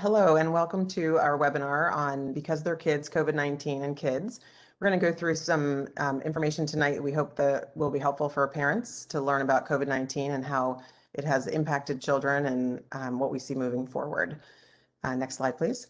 Hello, and welcome to our webinar on Because They're Kids, COVID-19 and Kids. We're going to go through some information tonight we hope that will be helpful for parents to learn about COVID-19 and how it has impacted children and what we see moving forward. Next slide, please.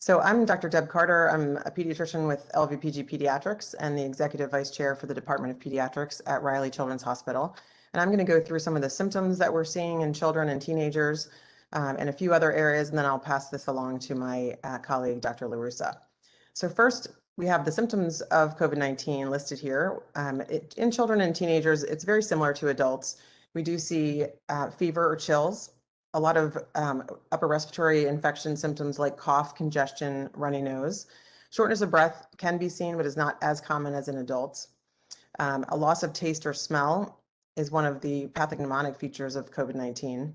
So I'm Dr. Deb Carter. I'm a pediatrician with LVPG Pediatrics and the Executive Vice Chair for the Department of Pediatrics at Reilly Children's Hospital. And I'm going to go through some of the symptoms that we're seeing in children and teenagers and a few other areas, and then I'll pass this along to my colleague, Dr. LaRussa. So first, we have the symptoms of COVID-19 listed here. In children and teenagers, it's very similar to adults. We do see fever or chills, a lot of upper respiratory infection symptoms like cough, congestion, runny nose. Shortness of breath can be seen, but is not as common as in adults. A loss of taste or smell is one of the pathognomonic features of COVID-19.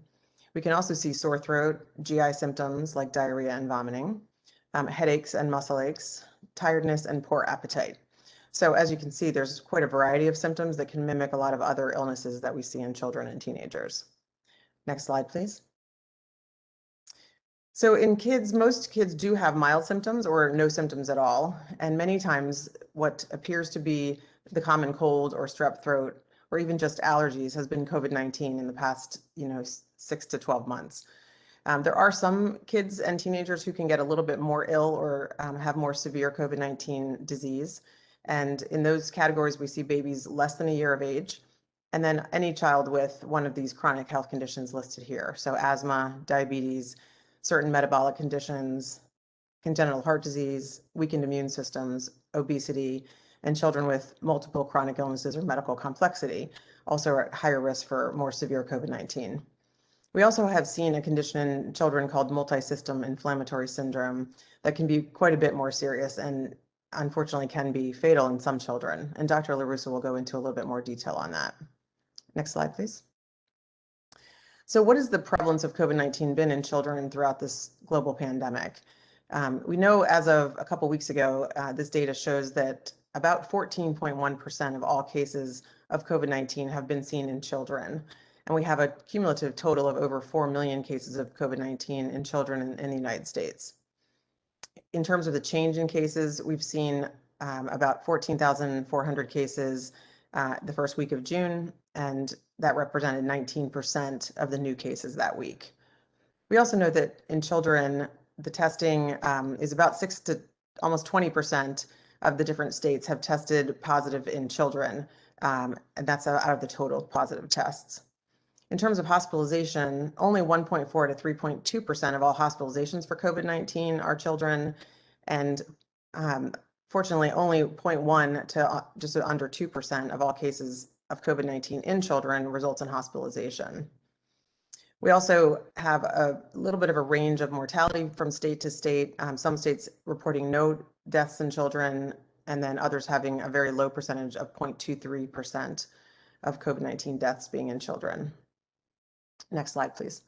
We can also see sore throat, GI symptoms like diarrhea and vomiting, headaches and muscle aches, tiredness, and poor appetite. So as you can see, there's quite a variety of symptoms that can mimic a lot of other illnesses that we see in children and teenagers. Next slide, please. So in kids, most kids do have mild symptoms or no symptoms at all. And many times what appears to be the common cold or strep throat or even just allergies has been COVID-19 in the past, 6 to 12 months. There are some kids and teenagers who can get a little bit more ill or have more severe COVID-19 disease. And in those categories, we see babies less than a year of age, and then any child with one of these chronic health conditions listed here. So asthma, diabetes, certain metabolic conditions, congenital heart disease, weakened immune systems, obesity, and children with multiple chronic illnesses or medical complexity also are at higher risk for more severe COVID-19. We also have seen a condition in children called multisystem inflammatory syndrome that can be quite a bit more serious and unfortunately can be fatal in some children. And Dr. LaRussa will go into a little bit more detail on that. Next slide, please. So what has the prevalence of COVID-19 been in children throughout this global pandemic? We know as of a couple weeks ago, this data shows that about 14.1% of all cases of COVID-19 have been seen in children. And we have a cumulative total of over 4 million cases of COVID-19 in children in the United States. In terms of the change in cases, we've seen about 14,400 cases the first week of June, and that represented 19% of the new cases that week. We also know that in children, the testing is about 6 to almost 20% of the different states have tested positive in children, and that's out of the total positive tests. In terms of hospitalization, only 1.4 to 3.2% of all hospitalizations for COVID-19 are children, and fortunately, only 0.1 to just under 2% of all cases of COVID-19 in children results in hospitalization. We also have a little bit of a range of mortality from state to state. Some states reporting no deaths in children, and then others having a very low percentage of 0.23% of COVID-19 deaths being in children. Next slide, please.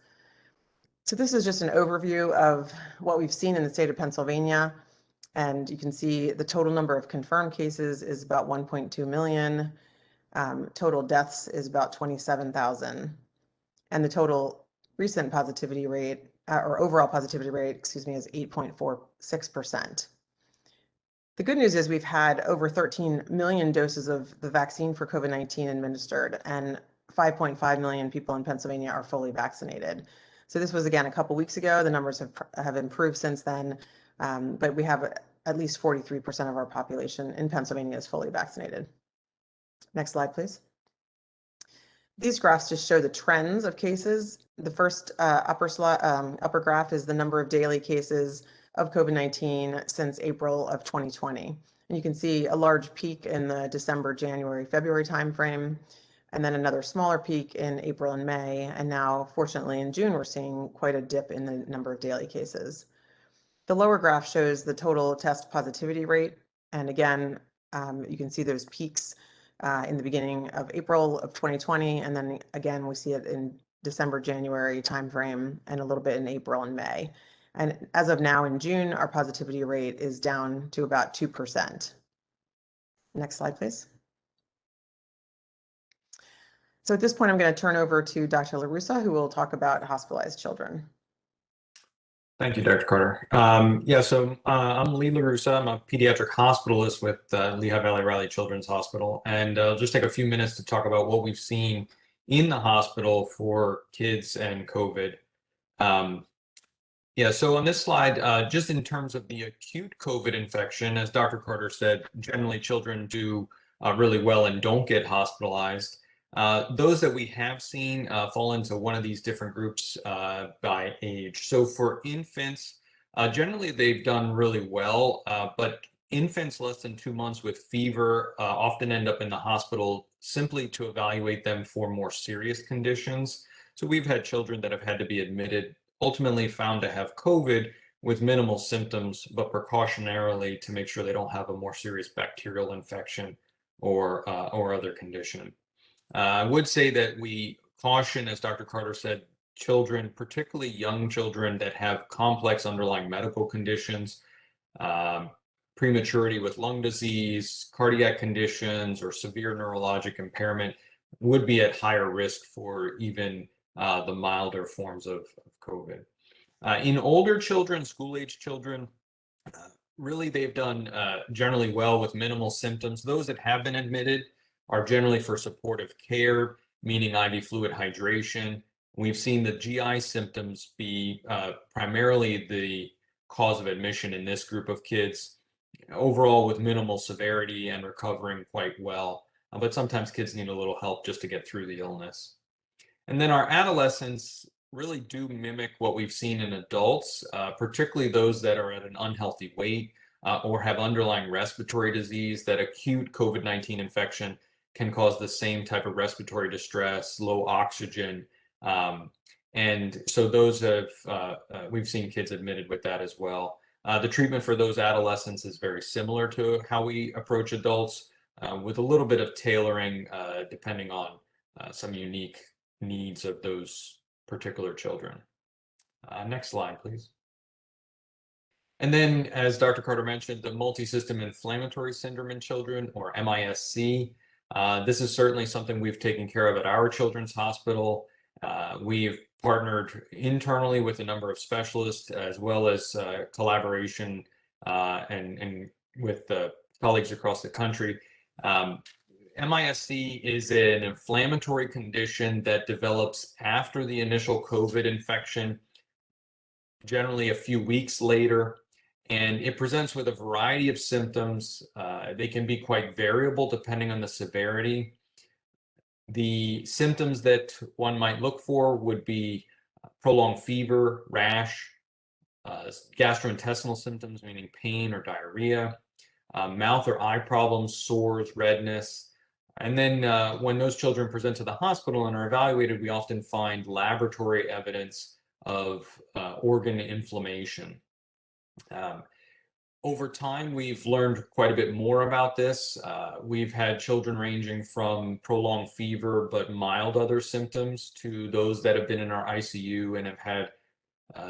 So this is just an overview of what we've seen in the state of Pennsylvania. And you can see the total number of confirmed cases is about 1.2 million. Total deaths is about 27,000. And the total recent positivity rate, or overall positivity rate, is 8.46%. The good news is we've had over 13 million doses of the vaccine for COVID-19 administered, and 5.5 million people in Pennsylvania are fully vaccinated. So this was, again, a couple weeks ago. The numbers have improved since then, but we have at least 43% of our population in Pennsylvania is fully vaccinated. Next slide, please. These graphs just show the trends of cases. The first upper graph is the number of daily cases of COVID-19 since April of 2020. And you can see a large peak in the December, January, February timeframe, and then another smaller peak in April and May. And now, fortunately, in June, we're seeing quite a dip in the number of daily cases. The lower graph shows the total test positivity rate. And again, you can see those peaks in the beginning of April of 2020. And then again, we see it in December, January timeframe, and a little bit in April and May. And as of now in June, our positivity rate is down to about 2%. Next slide, please. So at this point, I'm going to turn over to Dr. LaRussa, who will talk about hospitalized children. Thank you, Dr. Carter. I'm Lee LaRussa. I'm a pediatric hospitalist with Lehigh Valley Reilly Children's Hospital, and I'll just take a few minutes to talk about what we've seen in the hospital for kids and COVID. So on this slide, just in terms of the acute COVID infection, as Dr. Carter said, generally children do really well and don't get hospitalized. Those that we have seen fall into one of these different groups by age. So for infants, generally they've done really well, but infants less than 2 months with fever often end up in the hospital simply to evaluate them for more serious conditions. So we've had children that have had to be admitted, ultimately found to have COVID with minimal symptoms, but precautionarily to make sure they don't have a more serious bacterial infection or other condition. I would say that we caution, as Dr. Carter said, children, particularly young children that have complex underlying medical conditions, prematurity with lung disease, cardiac conditions, or severe neurologic impairment would be at higher risk for even the milder forms of COVID. In older children, school-age children, really they've done generally well with minimal symptoms. Those that have been admitted are generally for supportive care, meaning IV fluid hydration. We've seen the GI symptoms be primarily the cause of admission in this group of kids, overall with minimal severity and recovering quite well. But sometimes kids need a little help just to get through the illness. And then our adolescents really do mimic what we've seen in adults, particularly those that are at an unhealthy weight or have underlying respiratory disease. That acute COVID-19 infection can cause the same type of respiratory distress, low oxygen. And so those have, we've seen kids admitted with that as well. The treatment for those adolescents is very similar to how we approach adults, with a little bit of tailoring depending on some unique needs of those particular children. Next slide, please. And then, as Dr. Carter mentioned, the multisystem inflammatory syndrome in children, or MISC. This is certainly something we've taken care of at our children's hospital. We've partnered internally with a number of specialists, as well as collaboration and with colleagues across the country. MISC is an inflammatory condition that develops after the initial COVID infection, generally a few weeks later, and it presents with a variety of symptoms. They can be quite variable depending on the severity. The symptoms that one might look for would be prolonged fever, rash, gastrointestinal symptoms, meaning pain or diarrhea, mouth or eye problems, sores, redness. And then when those children present to the hospital and are evaluated, we often find laboratory evidence of organ inflammation. Over time, we've learned quite a bit more about this. We've had children ranging from prolonged fever but mild other symptoms to those that have been in our ICU and have had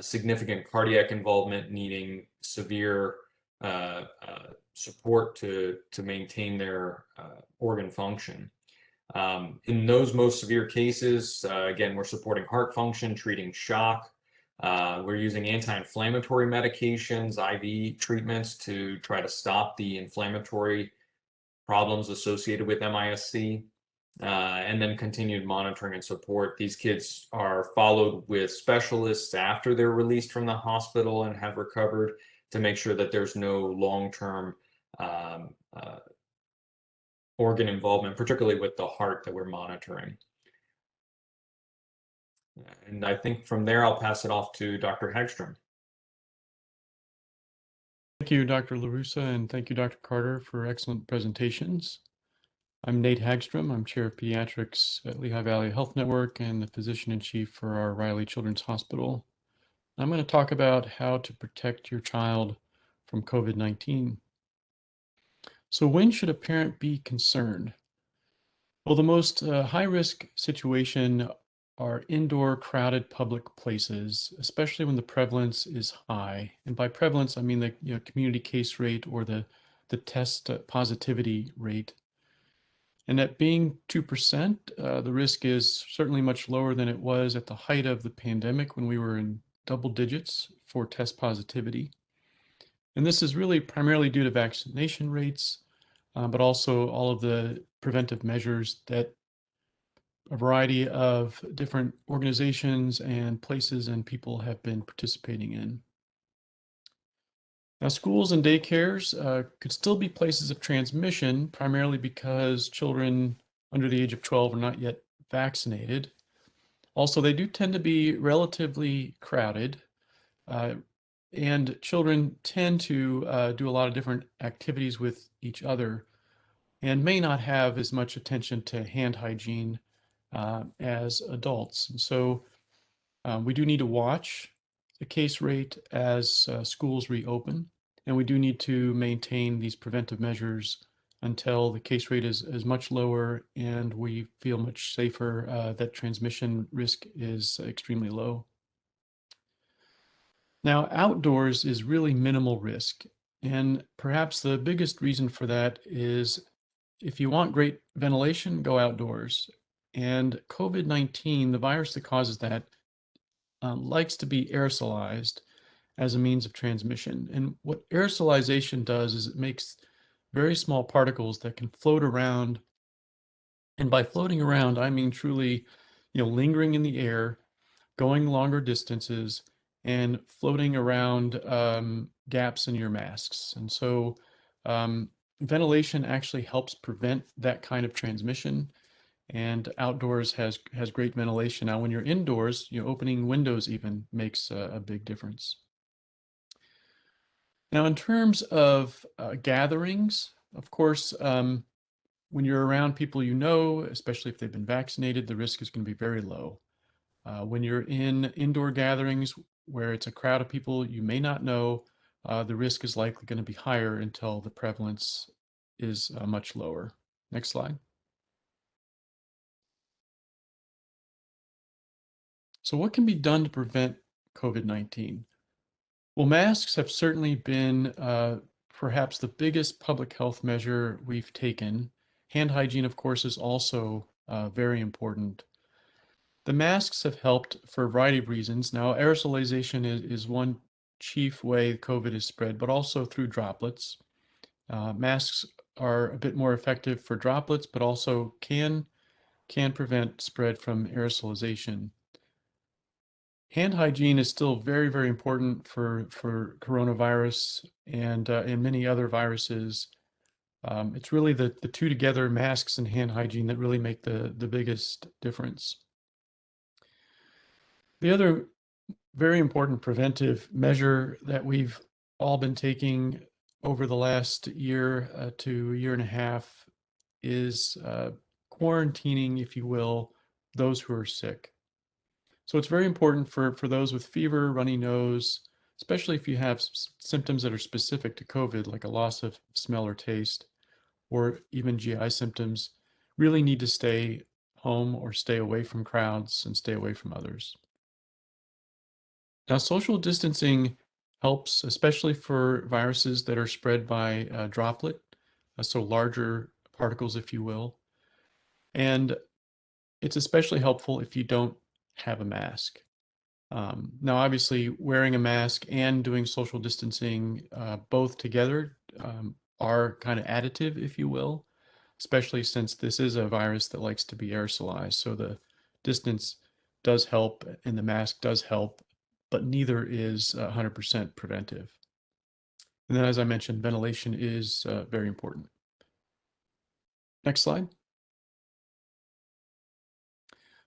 significant cardiac involvement, needing severe support to maintain their organ function. In those most severe cases, again, we're supporting heart function, treating shock. We're using anti-inflammatory medications, IV treatments to try to stop the inflammatory problems associated with MISC, and then continued monitoring and support. These kids are followed with specialists after they're released from the hospital and have recovered to make sure that there's no long-term organ involvement, particularly with the heart that we're monitoring. And I think from there, I'll pass it off to Dr. Hagstrom. Thank you, Dr. LaRussa, and thank you, Dr. Carter, for excellent presentations. I'm Nate Hagstrom. I'm Chair of Pediatrics at Lehigh Valley Health Network and the Physician-in-Chief for our Reilly Children's Hospital. I'm going to talk about how to protect your child from COVID-19. So when should a parent be concerned? Well, the most high-risk situation are indoor crowded public places, especially when the prevalence is high. And by prevalence, I mean the community case rate or the test positivity rate. And at being 2%, the risk is certainly much lower than it was at the height of the pandemic when we were in double digits for test positivity. And this is really primarily due to vaccination rates, but also all of the preventive measures that a variety of different organizations and places and people have been participating in. Now, schools and daycares could still be places of transmission, primarily because children under the age of 12 are not yet vaccinated. Also, they do tend to be relatively crowded, and children tend to do a lot of different activities with each other and may not have as much attention to hand hygiene as adults. And so we do need to watch the case rate as schools reopen, and we do need to maintain these preventive measures until the case rate is much lower and we feel much safer that transmission risk is extremely low. Now, outdoors is really minimal risk, and perhaps the biggest reason for that is if you want great ventilation, go outdoors. And COVID-19, the virus that causes that, likes to be aerosolized as a means of transmission. And what aerosolization does is it makes very small particles that can float around. And by floating around, I mean truly, lingering in the air, going longer distances, and floating around gaps in your masks. And so ventilation actually helps prevent that kind of transmission. And outdoors has great ventilation. Now, when you're indoors, opening windows even makes a big difference. Now, in terms of gatherings, of course, when you're around people especially if they've been vaccinated, the risk is going to be very low. When you're in indoor gatherings where it's a crowd of people you may not know, the risk is likely going to be higher until the prevalence is much lower. Next slide. So what can be done to prevent COVID-19? Well, masks have certainly been perhaps the biggest public health measure we've taken. Hand hygiene, of course, is also very important. The masks have helped for a variety of reasons. Now, aerosolization is one chief way COVID is spread, but also through droplets. Masks are a bit more effective for droplets, but also can prevent spread from aerosolization. Hand hygiene is still very, very important for coronavirus and many other viruses. It's really the two together, masks and hand hygiene, that really make the biggest difference. The other very important preventive measure that we've all been taking over the last year to year and a half is quarantining, if you will, those who are sick. So it's very important for those with fever, runny nose, especially if you have symptoms that are specific to COVID, like a loss of smell or taste, or even GI symptoms, really need to stay home or stay away from crowds and stay away from others. Now, social distancing helps, especially for viruses that are spread by droplet, so larger particles, if you will. And it's especially helpful if you don't have a mask. Now, obviously, wearing a mask and doing social distancing both together are kind of additive, if you will, especially since this is a virus that likes to be aerosolized. So the distance does help and the mask does help, but neither is 100% preventive. And then, as I mentioned, ventilation is very important. Next slide.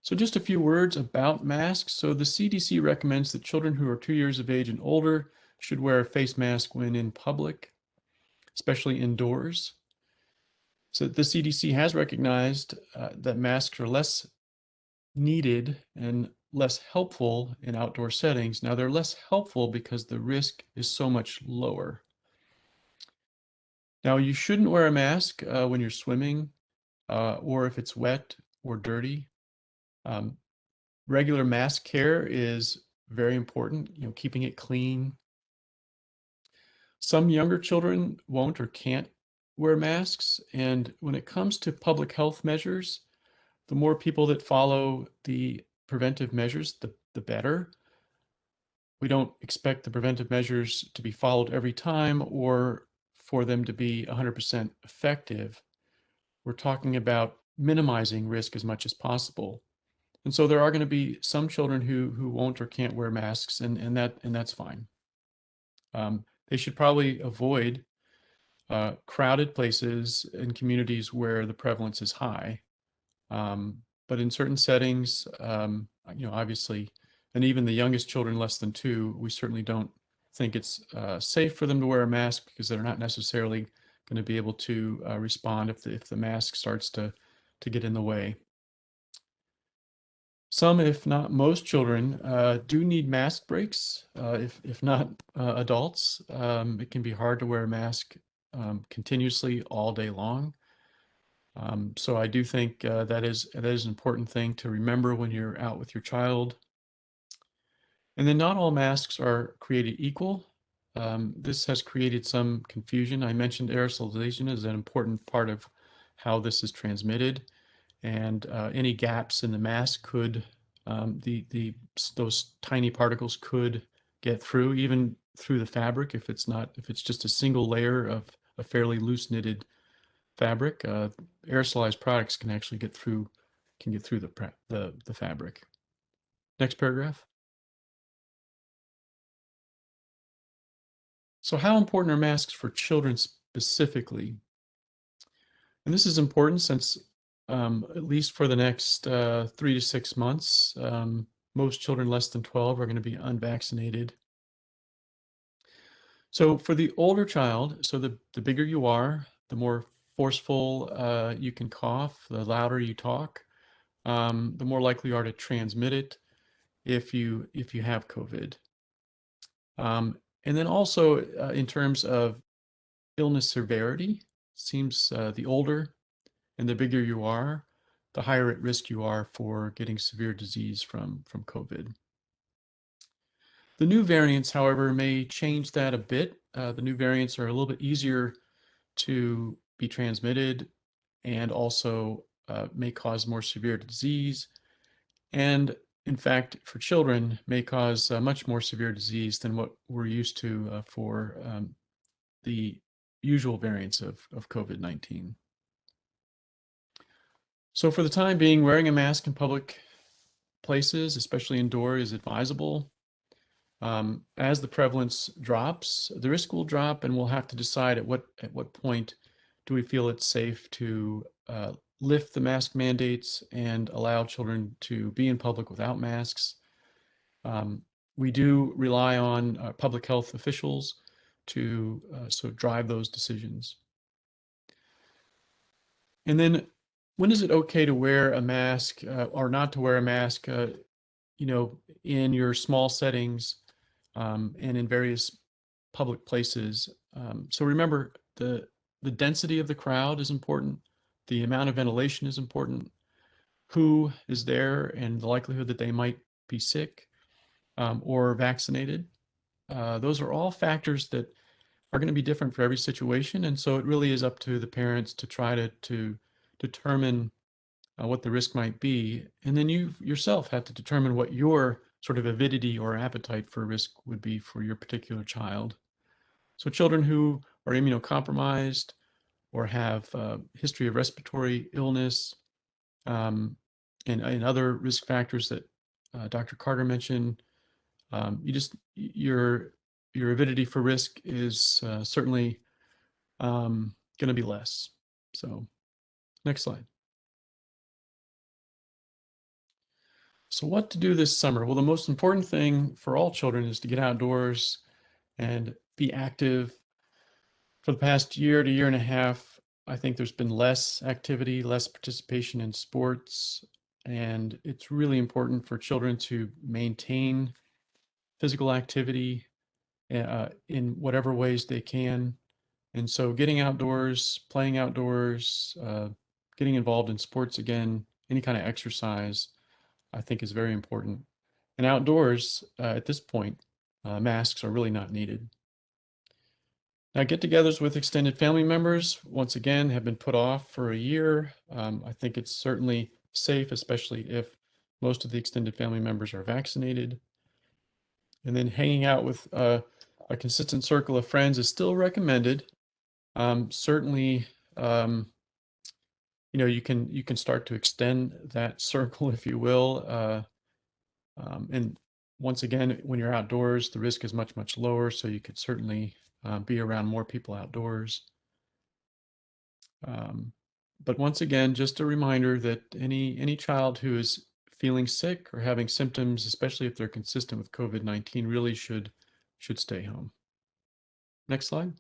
So just a few words about masks. So the CDC recommends that children who are 2 years of age and older should wear a face mask when in public, especially indoors. So the CDC has recognized that masks are less needed and less helpful in outdoor settings. Now, they're less helpful because the risk is so much lower. Now, you shouldn't wear a mask when you're swimming or if it's wet or dirty. Regular mask care is very important, keeping it clean. Some younger children won't or can't wear masks. And when it comes to public health measures, the more people that follow the preventive measures, the better. We don't expect the preventive measures to be followed every time or for them to be 100% effective. We're talking about minimizing risk as much as possible. And so there are going to be some children who won't or can't wear masks, and that's fine. They should probably avoid crowded places in communities where the prevalence is high. But in certain settings, obviously, and even the youngest children less than 2, we certainly don't think it's safe for them to wear a mask because they're not necessarily going to be able to respond if the mask starts to get in the way. Some, if not most children, do need mask breaks. If not adults, it can be hard to wear a mask continuously all day long. So I do think that is an important thing to remember when you're out with your child. And then not all masks are created equal. This has created some confusion. I mentioned aerosolization is an important part of how this is transmitted, and any gaps in the mask could, those tiny particles could get through, even through the fabric if it's just a single layer of a fairly loose knitted fabric. Aerosolized products can actually get through the fabric. Next paragraph. So how important are masks for children specifically? And this is important since at least for the next 3 to 6 months, most children less than 12 are going to be unvaccinated. So for the older child, so the bigger you are, the more forceful you can cough, the louder you talk, the more likely you are to transmit it if you have COVID. And then also in terms of illness severity, seems the older and the bigger you are, the higher at risk you are for getting severe disease from COVID. The new variants, however, may change that a bit. The new variants are a little bit easier to be transmitted and also may cause more severe disease. And in fact, for children, may cause much more severe disease than what we're used to for the usual variants of COVID-19. So for the time being, wearing a mask in public places, especially indoor, is advisable. As the prevalence drops, the risk will drop, and we'll have to decide at what point do we feel it's safe to lift the mask mandates and allow children to be in public without masks. We do rely on public health officials to drive those decisions. And then when is it okay to wear a mask or not to wear a mask, in your small settings and in various public places? So remember, the density of the crowd is important. The amount of ventilation is important. Who is there and the likelihood that they might be sick or vaccinated. Those are all factors that are going to be different for every situation. And so it really is up to the parents to try to determine what the risk might be. And then you yourself have to determine what your sort of avidity or appetite for risk would be for your particular child. So children who are immunocompromised or have a history of respiratory illness and other risk factors that Dr. Carter mentioned, your avidity for risk is certainly going to be less. So next slide. So what to do this summer? Well, the most important thing for all children is to get outdoors and be active. For the past year to year and a half, I think there's been less activity, less participation in sports, and it's really important for children to maintain physical activity in whatever ways they can. And so getting outdoors, playing outdoors, getting involved in sports again, any kind of exercise, I think is very important. And outdoors, at this point, masks are really not needed. Now, get-togethers with extended family members, once again, have been put off for a year. I think it's certainly safe, especially if most of the extended family members are vaccinated. And then hanging out with a consistent circle of friends is still recommended. Certainly, you can start to extend that circle, if you will. And once again, when you're outdoors, the risk is much, much lower. So you could certainly be around more people outdoors. But once again, just a reminder that any child who is feeling sick or having symptoms, especially if they're consistent with COVID-19, really should stay home. Next slide.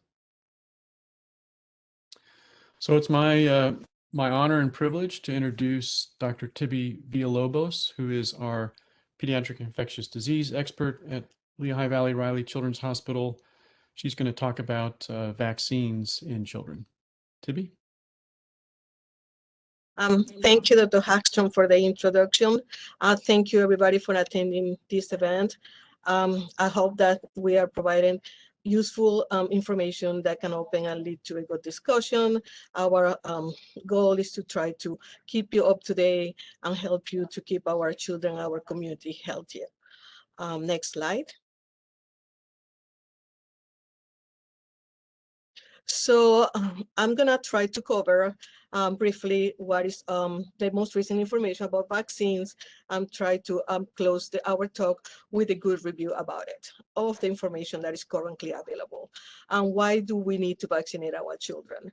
So it's my my honor and privilege to introduce Dr. Tibby Villalobos, who is our pediatric infectious disease expert at Lehigh Valley Reilly Children's Hospital. She's going to talk about vaccines in children. Tibby? Thank you, Dr. Hagstrom, for the introduction. Thank you, everybody, for attending this event. I hope that we are providing useful information that can open and lead to a good discussion. Our goal is to try to keep you up to date and help you to keep our children, our community healthier. Next slide. So I'm gonna try to cover briefly what is the most recent information about vaccines and try to close our talk with a good review about it, of the information that is currently available. And why do we need to vaccinate our children?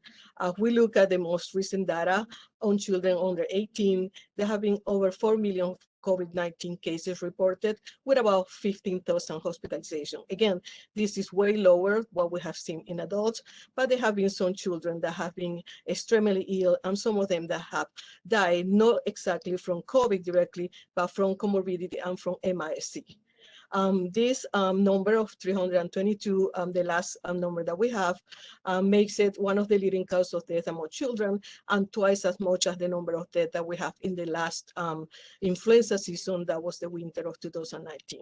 We look at the most recent data on children under 18, there have been over 4 million COVID-19 cases reported with about 15,000 hospitalizations. Again, this is way lower what we have seen in adults, but there have been some children that have been extremely ill and some of them that have died, not exactly from COVID directly, but from comorbidity and from MIS-C. This number of 322, the last number that we have, makes it one of the leading causes of death among children and twice as much as the number of deaths that we have in the last influenza season, that was the winter of 2019.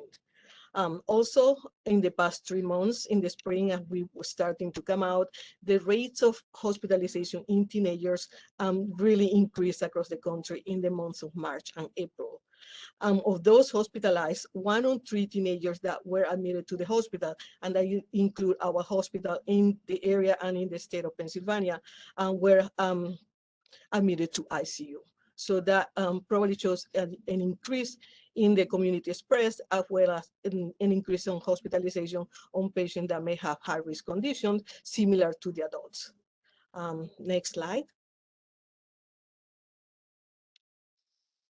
Also, in the past 3 months, in the spring, as we were starting to come out, the rates of hospitalization in teenagers really increased across the country in the months of March and April. Of those hospitalized, 1 on 3 teenagers that were admitted to the hospital, and that include our hospital in the area and in the state of Pennsylvania, were admitted to ICU. So that probably shows an increase in the community spread, as well as an increase in hospitalization on patients that may have high-risk conditions similar to the adults. Next slide.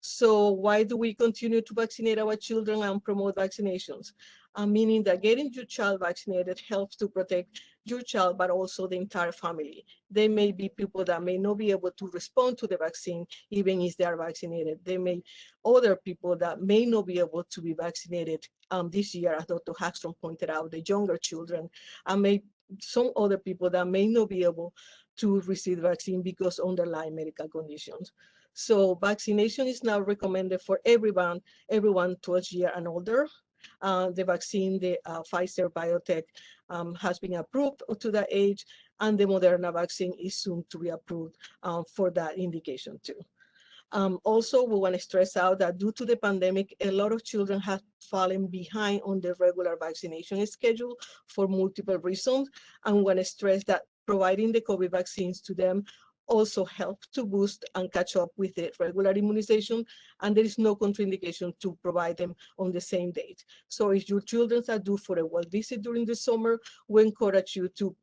So why do we continue to vaccinate our children and promote vaccinations? Meaning that getting your child vaccinated helps to protect your child, but also the entire family. There may be people that may not be able to respond to the vaccine, even if they are vaccinated. There may other people that may not be able to be vaccinated this year, as Dr. Hagstrom pointed out, the younger children, and some other people that may not be able to receive the vaccine because of underlying medical conditions. So vaccination is now recommended for everyone 12 years and older. The vaccine, the Pfizer biotech, has been approved to that age, and the Moderna vaccine is soon to be approved for that indication too. Also, we want to stress out that due to the pandemic, a lot of children have fallen behind on the regular vaccination schedule for multiple reasons, and we want to stress that providing the COVID vaccines to them also help to boost and catch up with the regular immunization, and there is no contraindication to provide them on the same date. So if your children are due for a well visit during the summer, we encourage you to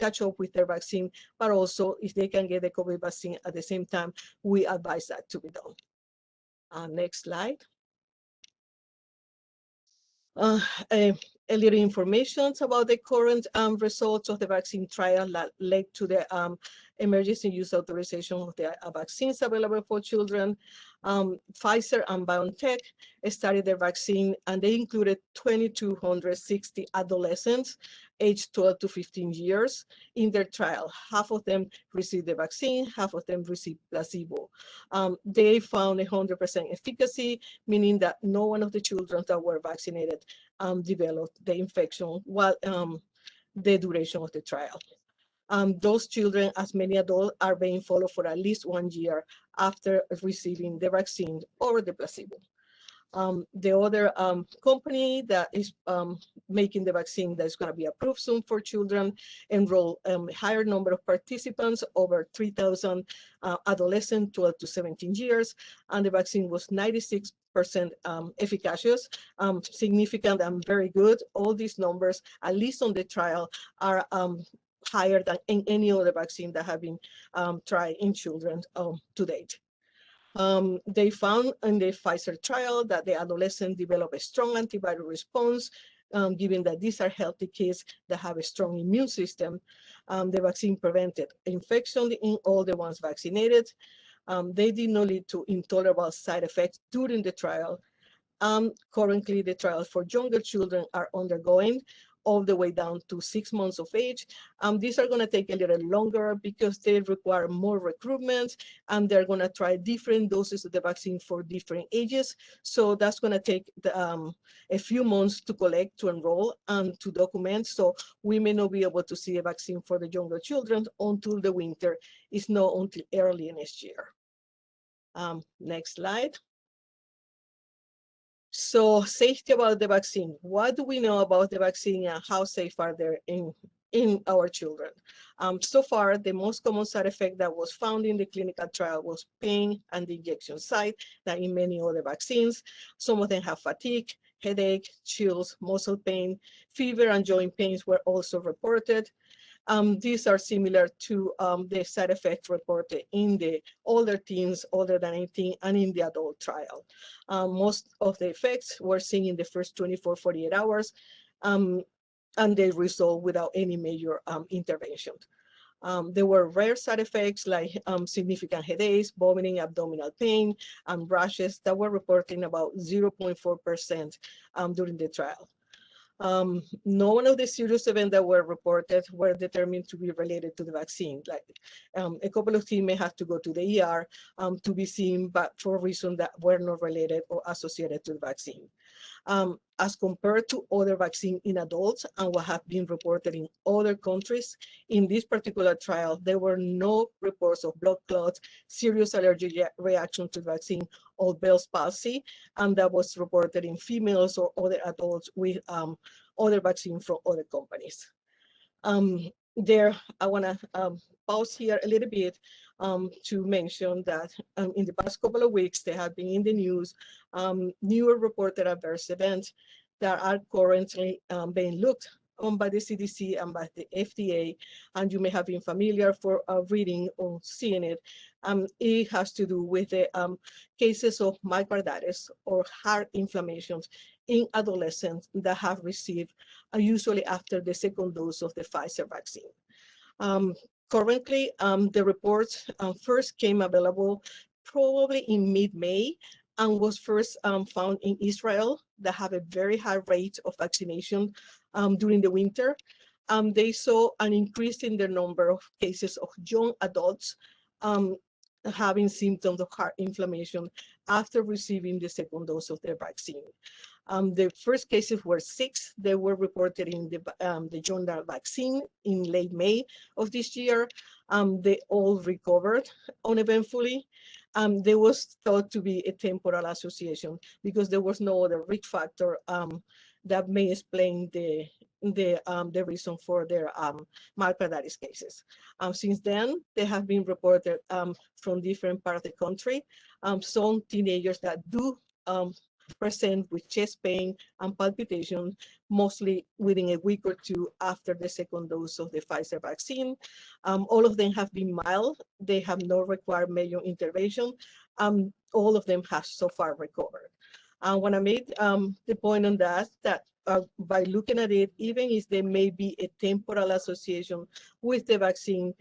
catch up with their vaccine, but also if they can get the COVID vaccine at the same time, we advise that to be done. Next slide. A little information about the current results of the vaccine trial that led to the emergency use authorization of the vaccines available for children. Pfizer and BioNTech started their vaccine, and they included 2,260 adolescents aged 12 to 15 years in their trial. Half of them received the vaccine, half of them received placebo. They found 100% efficacy, meaning that no one of the children that were vaccinated developed the infection, while the duration of the trial. Those children, as many adults, are being followed for at least 1 year after receiving the vaccine or the placebo. The other company that is making the vaccine that's going to be approved soon for children enroll a higher number of participants, over 3,000 adolescents 12 to 17 years, and the vaccine was 96% efficacious, significant and very good. All these numbers, at least on the trial, are higher than in any other vaccine that have been tried in children to date. They found in the Pfizer trial that the adolescents develop a strong antibody response, given that these are healthy kids that have a strong immune system. The vaccine prevented infection in all the ones vaccinated. They did not lead to intolerable side effects during the trial. Currently, the trials for younger children are undergoing, all the way down to 6 months of age. These are going to take a little longer because they require more recruitment, and they're going to try different doses of the vaccine for different ages. So that's going to take a few months to collect, to enroll, and to document. So we may not be able to see a vaccine for the younger children until the winter. It's not until early next year. Next slide. So safety about the vaccine. What do we know about the vaccine and how safe are they in our children? So far, the most common side effect that was found in the clinical trial was pain and the injection site, that in many other vaccines. Some of them have fatigue, headache, chills, muscle pain, fever, and joint pains were also reported. These are similar to the side effects reported in the older teens, older than 18, and in the adult trial. Most of the effects were seen in the first 24, 48 hours, and they resolved without any major intervention. There were rare side effects like significant headaches, vomiting, abdominal pain, and rashes that were reported in about 0.4% during the trial. None of the serious events that were reported were determined to be related to the vaccine. Like a couple of teams may have to go to the ER to be seen, but for reasons that were not related or associated to the vaccine. As compared to other vaccines in adults and what have been reported in other countries, in this particular trial, there were no reports of blood clots, serious allergic reaction to the vaccine, or Bell's palsy, and that was reported in females or other adults with other vaccines from other companies. I want to pause here a little bit to mention that in the past couple of weeks, there have been in the news newer reported adverse events that are currently being looked on by the CDC and by the FDA, and you may have been familiar for reading or seeing it. It has to do with the cases of myocarditis or heart inflammations in adolescents that have received usually after the second dose of the Pfizer vaccine. Currently, the reports first came available probably in mid-May and was first found in Israel that have a very high rate of vaccination during the winter. They saw an increase in the number of cases of young adults having symptoms of heart inflammation after receiving the second dose of their vaccine. The first cases were 6. They were reported in the journal Vaccine in late May of this year. They all recovered uneventfully. There was thought to be a temporal association because there was no other risk factor that may explain the reason for their myocarditis cases. Since then, they have been reported from different parts of the country. Some teenagers that do present with chest pain and palpitation, mostly within a week or 2 after the second dose of the Pfizer vaccine. All of them have been mild. They have not required major intervention. All of them have so far recovered. When I made the point on that by looking at it, even if there may be a temporal association with the vaccine,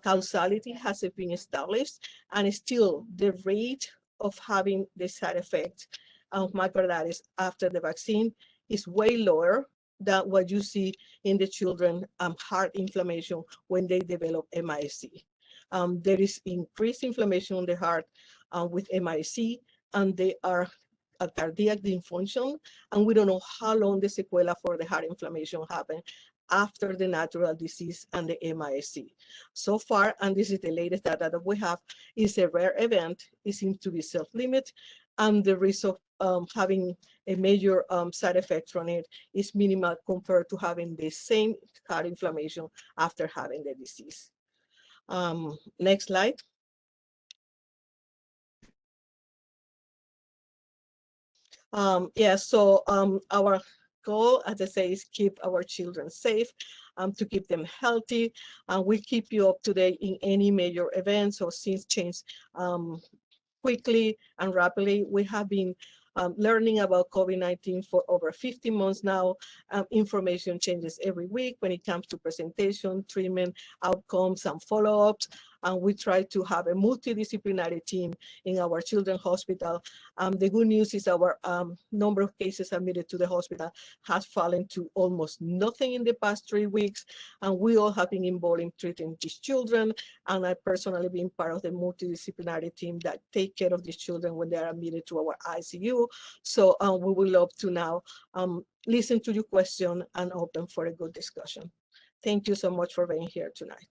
causality hasn't been established, and still the rate of having the side effect of myocarditis after the vaccine is way lower than what you see in the children heart inflammation when they develop MIS-C. There is increased inflammation in the heart with MIS-C, and they are a cardiac dysfunction, and we don't know how long the sequela for the heart inflammation happen after the natural disease and the MISC. So far, and this is the latest data that we have, is a rare event. It seems to be self-limit, and the risk of having a major side effect from it is minimal compared to having the same heart inflammation after having the disease. Next slide. Our goal, as I say, is keep our children safe, to keep them healthy. We keep you up to date in any major events or things change quickly and rapidly. We have been learning about COVID-19 for over 50 months now. Information changes every week when it comes to presentation, treatment, outcomes, and follow-ups. And we try to have a multidisciplinary team in our children's hospital. The good news is our number of cases admitted to the hospital has fallen to almost nothing in the past 3 weeks. And we all have been involved in treating these children. And I personally been part of the multidisciplinary team that take care of these children when they are admitted to our ICU. So we would love to now listen to your question and open for a good discussion. Thank you so much for being here tonight.